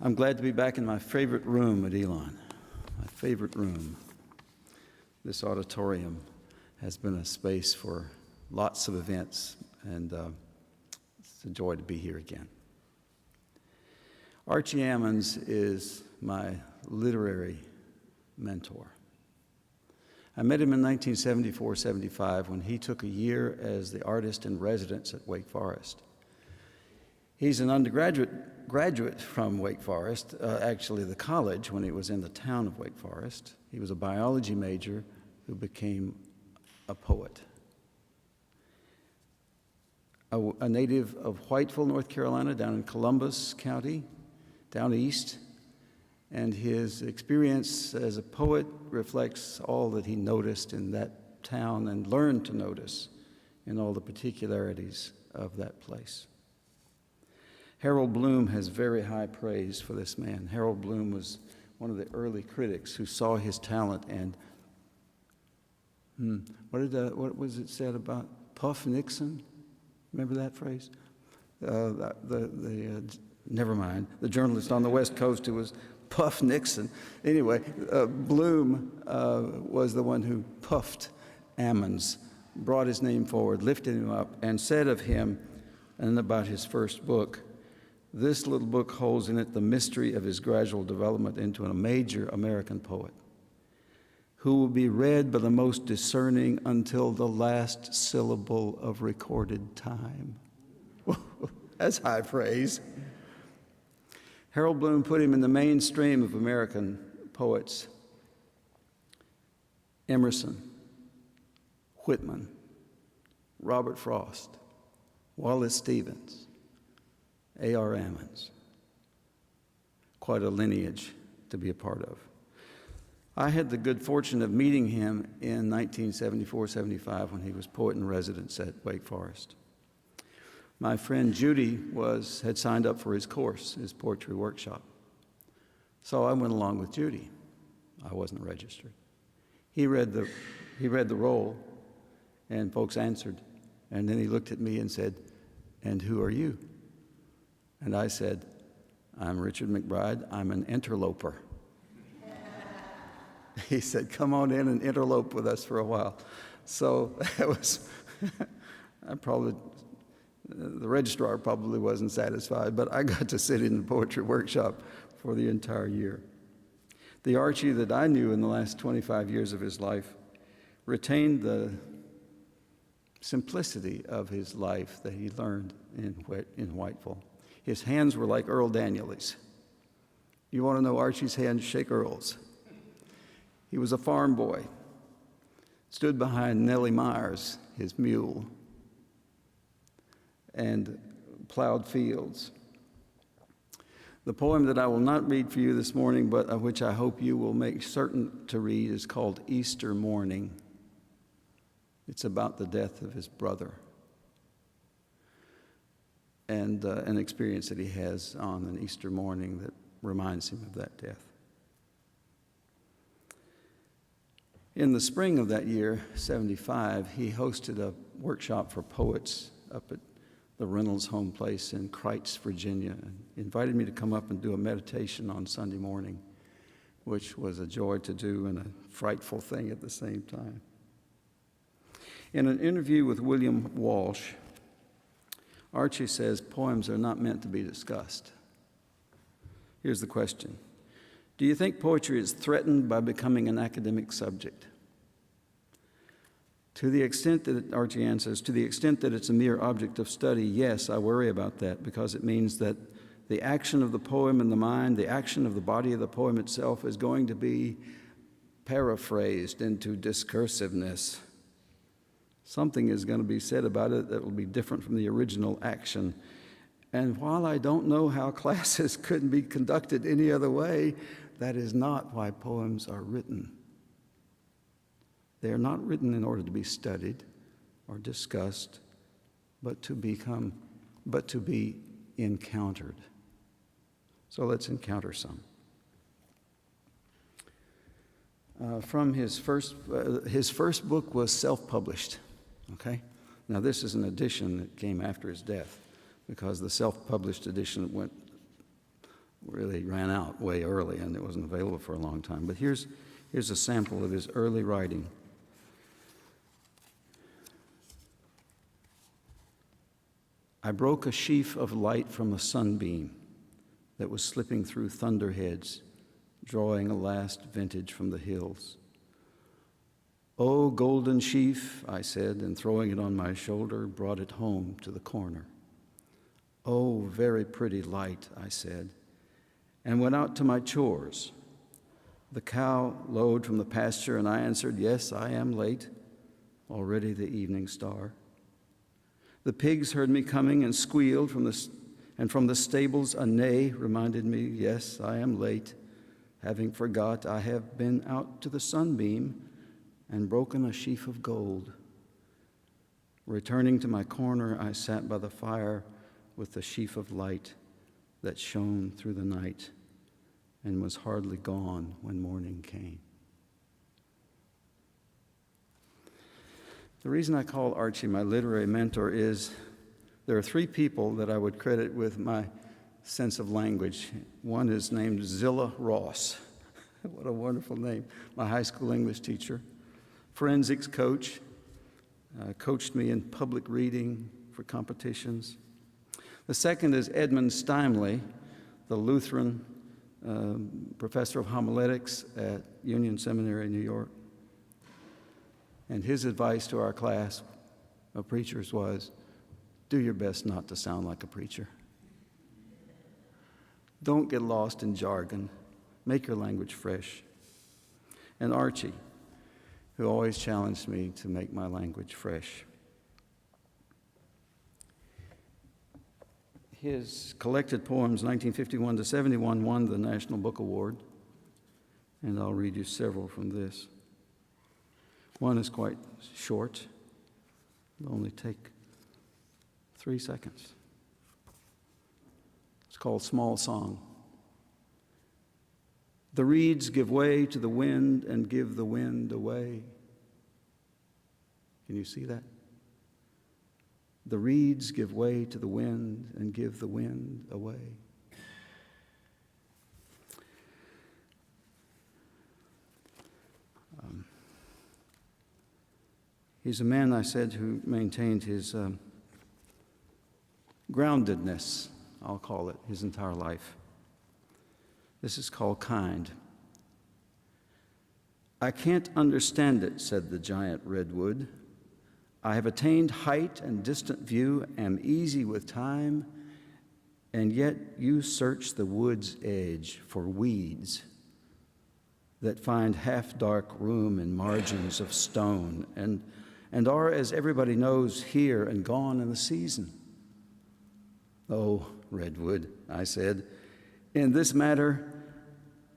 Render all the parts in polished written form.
I'm glad to be back in my favorite room at Elon, my favorite room. This auditorium has been a space for lots of events, and it's a joy to be here again. Archie Ammons is my literary mentor. I met him in 1974-75 when he took a year as the artist in residence at Wake Forest. He's an graduate from Wake Forest, actually the college when he was in the town of Wake Forest. He was a biology major who became a poet. A native of Whiteville, North Carolina, down in Columbus County, down east. And his experience as a poet reflects all that he noticed in that town and learned to notice in all the particularities of that place. Harold Bloom has very high praise for this man. Harold Bloom was one of the early critics who saw his talent and, what was it said about Puff Nixon? Remember that phrase? Never mind. The journalist on the West Coast who was Puff Nixon. Anyway, Bloom was the one who puffed Ammons, brought his name forward, lifted him up, and said of him, and about his first book, this little book holds in it the mystery of his gradual development into a major American poet who will be read by the most discerning until the last syllable of recorded time. That's high praise. Harold Bloom put him in the mainstream of American poets. Emerson, Whitman, Robert Frost, Wallace Stevens, A.R. Ammons. Quite a lineage to be a part of. I had the good fortune of meeting him in 1974-75 when he was poet in residence at Wake Forest. My friend Judy had signed up for his course, his poetry workshop. So I went along with Judy. I wasn't registered. He read the roll, and folks answered. And then he looked at me and said, "And who are you?" And I said, "I'm Richard McBride. I'm an interloper." He said, "Come on in and interlope with us for a while." So that was, the registrar probably wasn't satisfied, but I got to sit in the poetry workshop for the entire year. The Archie that I knew in the last 25 years of his life retained the simplicity of his life that he learned in Whiteville. His hands were like Earl Daniels'. You want to know Archie's hands? Shake Earl's. He was a farm boy, stood behind Nellie Myers, his mule, and plowed fields. The poem that I will not read for you this morning, but of which I hope you will make certain to read, is called Easter Morning. It's about the death of his brother and an experience that he has on an Easter morning that reminds him of that death. In the spring of that year, 75, he hosted a workshop for poets up at the Reynolds home place in Kreitz, Virginia, and invited me to come up and do a meditation on Sunday morning, which was a joy to do and a frightful thing at the same time. In an interview with William Walsh, Archie says poems are not meant to be discussed. Here's the question. Do you think poetry is threatened by becoming an academic subject? To the extent that, Archie answers, to the extent that it's a mere object of study, yes, I worry about that because it means that the action of the poem in the mind, the action of the body of the poem itself is going to be paraphrased into discursiveness. Something is going to be said about it that will be different from the original action. And while I don't know how classes couldn't be conducted any other way, that is not why poems are written. They are not written in order to be studied or discussed, but to be encountered. So let's encounter some. From his first book was self-published. Okay, now this is an edition that came after his death, because the self-published edition really ran out way early and it wasn't available for a long time. But here's a sample of his early writing. I broke a sheaf of light from a sunbeam that was slipping through thunderheads, drawing a last vintage from the hills. "Oh, golden sheaf," I said, and throwing it on my shoulder, brought it home to the corner. "Oh, very pretty light," I said, and went out to my chores. The cow lowed from the pasture, and I answered, "Yes, I am late, already the evening star." The pigs heard me coming and squealed, and from the stables a neigh reminded me, "Yes, I am late, having forgot I have been out to the sunbeam and broken a sheaf of gold." Returning to my corner, I sat by the fire with the sheaf of light that shone through the night and was hardly gone when morning came. The reason I call Archie my literary mentor is there are three people that I would credit with my sense of language. One is named Zilla Ross. What a wonderful name. My high school English teacher. Forensics coach. Coached me in public reading for competitions. The second is Edmund Steinley, the Lutheran professor of homiletics at Union Seminary, New York. And his advice to our class of preachers was, do your best not to sound like a preacher. Don't get lost in jargon. Make your language fresh. And Archie, who always challenged me to make my language fresh. His collected poems, 1951 to 71, won the National Book Award. And I'll read you several from this. One is quite short. It'll only take 3 seconds. It's called Small Song. The reeds give way to the wind and give the wind away. Can you see that? The reeds give way to the wind and give the wind away. He's a man, I said, who maintained his groundedness, I'll call it, his entire life. This is called Kind. I can't understand it, said the giant redwood. I have attained height and distant view, am easy with time, and yet you search the wood's edge for weeds that find half-dark room in margins of stone and are, as everybody knows, here and gone in the season. Oh, redwood, I said, in this matter,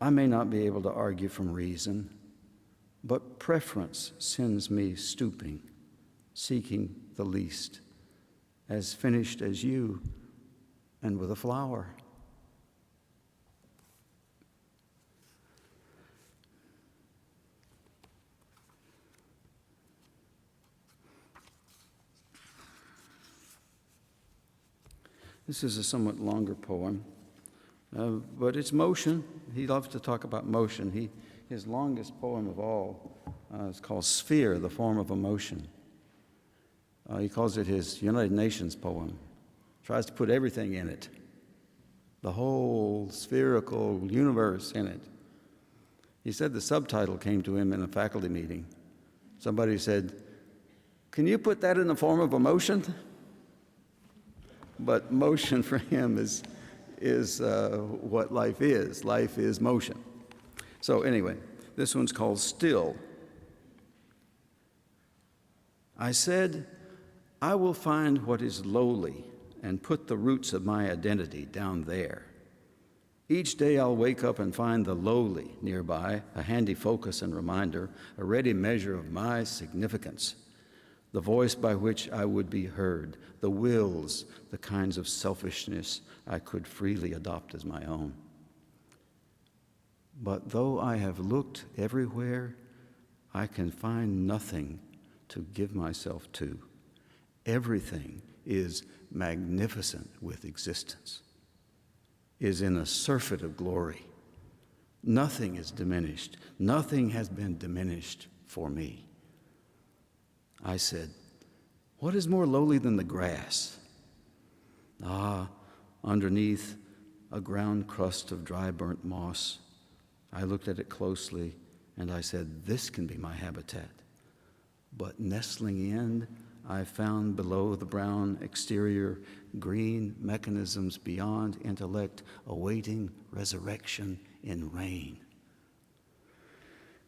I may not be able to argue from reason, but preference sends me stooping, seeking the least, as finished as you, and with a flower. This is a somewhat longer poem, but it's motion. He loves to talk about motion. His longest poem of all is called Sphere, the Form of a Motion. He calls it his United Nations poem. Tries to put everything in it, the whole spherical universe in it. He said the subtitle came to him in a faculty meeting. Somebody said, "Can you put that in the form of a motion?" But motion for him is what life is. Life is motion. So anyway, this one's called Still. I said, I will find what is lowly and put the roots of my identity down there. Each day I'll wake up and find the lowly nearby, a handy focus and reminder, a ready measure of my significance, the voice by which I would be heard, the wills, the kinds of selfishness I could freely adopt as my own. But though I have looked everywhere, I can find nothing to give myself to. Everything is magnificent with existence. is in a surfeit of glory. Nothing is diminished. Nothing has been diminished for me. I said, what is more lowly than the grass? Underneath a ground crust of dry burnt moss, I looked at it closely and I said, this can be my habitat. But nestling in, I found below the brown exterior green mechanisms beyond intellect, awaiting resurrection in rain.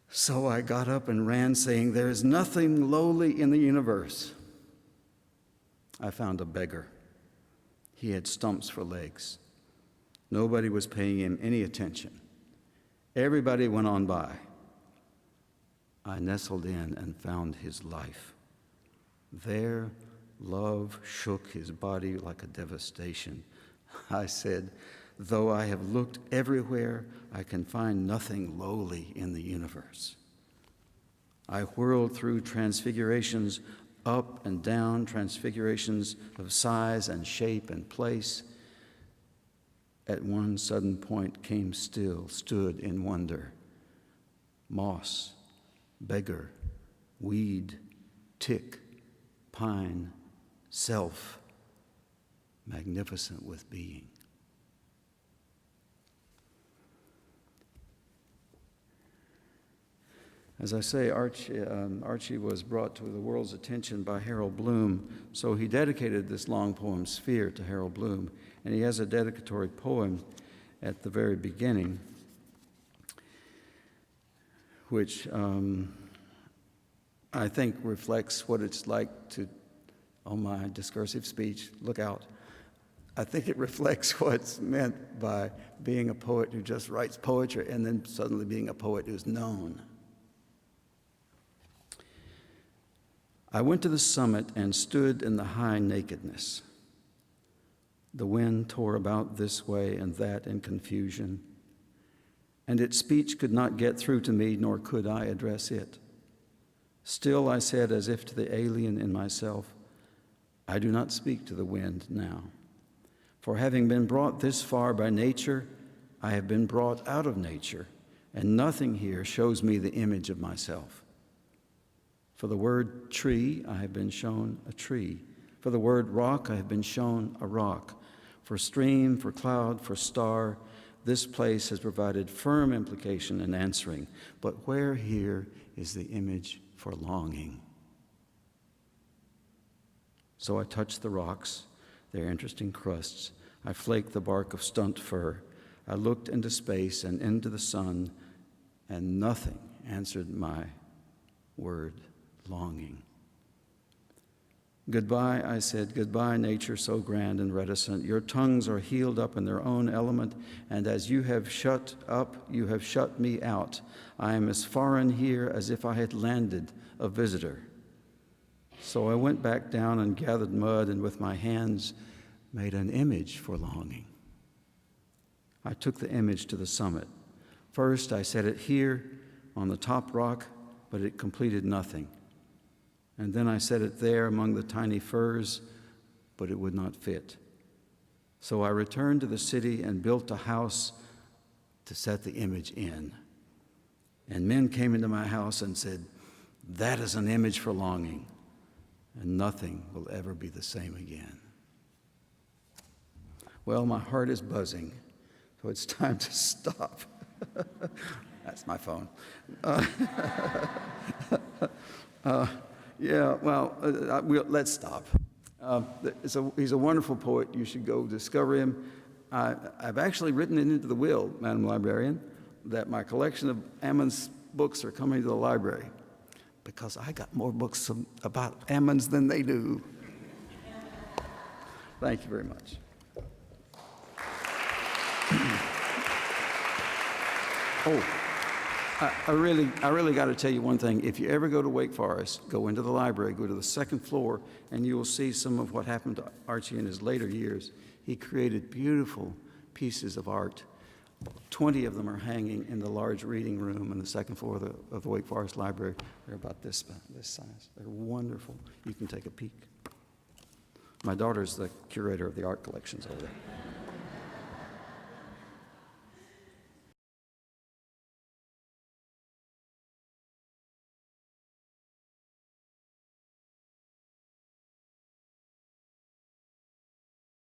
So I got up and ran, saying, there is nothing lowly in the universe. I found a beggar. He had stumps for legs. Nobody was paying him any attention. Everybody went on by. I nestled in and found his life. There, love shook his body like a devastation. I said, though I have looked everywhere, I can find nothing lowly in the universe. I whirled through transfigurations, up and down, transfigurations of size and shape and place. At one sudden point came still, stood in wonder. Moss, beggar, weed, tick, pine, self, magnificent with being. As I say, Archie was brought to the world's attention by Harold Bloom, so he dedicated this long poem, Sphere, to Harold Bloom, and he has a dedicatory poem at the very beginning, which I think reflects what it's like to, oh my discursive speech, look out. I think it reflects what's meant by being a poet who just writes poetry and then suddenly being a poet who's known. I went to the summit and stood in the high nakedness. The wind tore about this way and that in confusion, and its speech could not get through to me, nor could I address it. Still I said, as if to the alien in myself, I do not speak to the wind now. For having been brought this far by nature, I have been brought out of nature, and nothing here shows me the image of myself. For the word tree, I have been shown a tree. For the word rock, I have been shown a rock. For stream, for cloud, for star, this place has provided firm implication and answering. But where here is the image for longing? So I touched the rocks, their interesting crusts. I flaked the bark of stunt fir. I looked into space and into the sun, and nothing answered my word, longing. Goodbye, I said, goodbye, nature so grand and reticent. Your tongues are healed up in their own element, and as you have shut up, you have shut me out. I am as foreign here as if I had landed a visitor. So I went back down and gathered mud, and with my hands made an image for longing. I took the image to the summit. First, I set it here on the top rock, but it completed nothing. And then I set it there among the tiny firs, but it would not fit. So I returned to the city and built a house to set the image in. And men came into my house and said, that is an image for longing, and nothing will ever be the same again. Well, my heart is buzzing, so it's time to stop. That's my phone. Let's stop. He's a wonderful poet. You should go discover him. I've actually written it into the will, Madam Librarian, that my collection of Ammon's books are coming to the library, because I got more books about Ammon's than they do. Thank you very much. I really got to tell you one thing. If you ever go to Wake Forest, go into the library, go to the second floor, and you will see some of what happened to Archie in his later years. He created beautiful pieces of art. 20 of them are hanging in the large reading room on the second floor of the Wake Forest Library. They're about this size. They're wonderful. You can take a peek. My daughter's the curator of the art collections over there.